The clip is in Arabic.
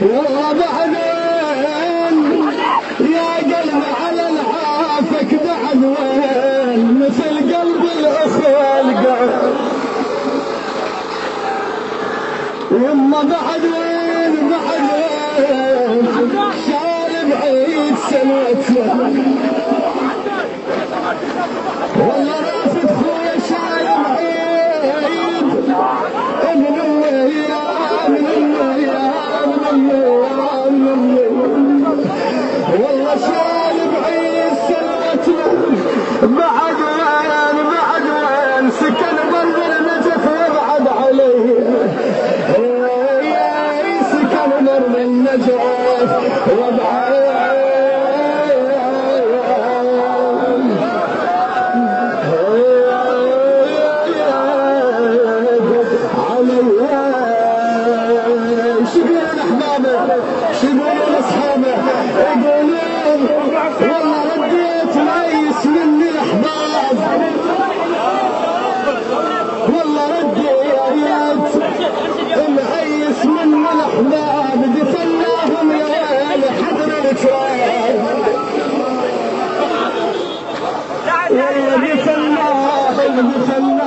والله بعدين يا قلب على العافك بعد وين مثل قلب الاخوة القلب يما بعد وين شال بعيد سنوتنا والله رافد خويا شال بعيد من والله شال بعيد سنوتنا بعد وين سكن قلب النجف وابعد عليه سكن قلب النجف وابعد شبون اصحابه يقولون والله رديت ميس مني الاحباب والله رديت ميس مني الاحباب دفناهم يا ويل حضر التراب والله دفناهم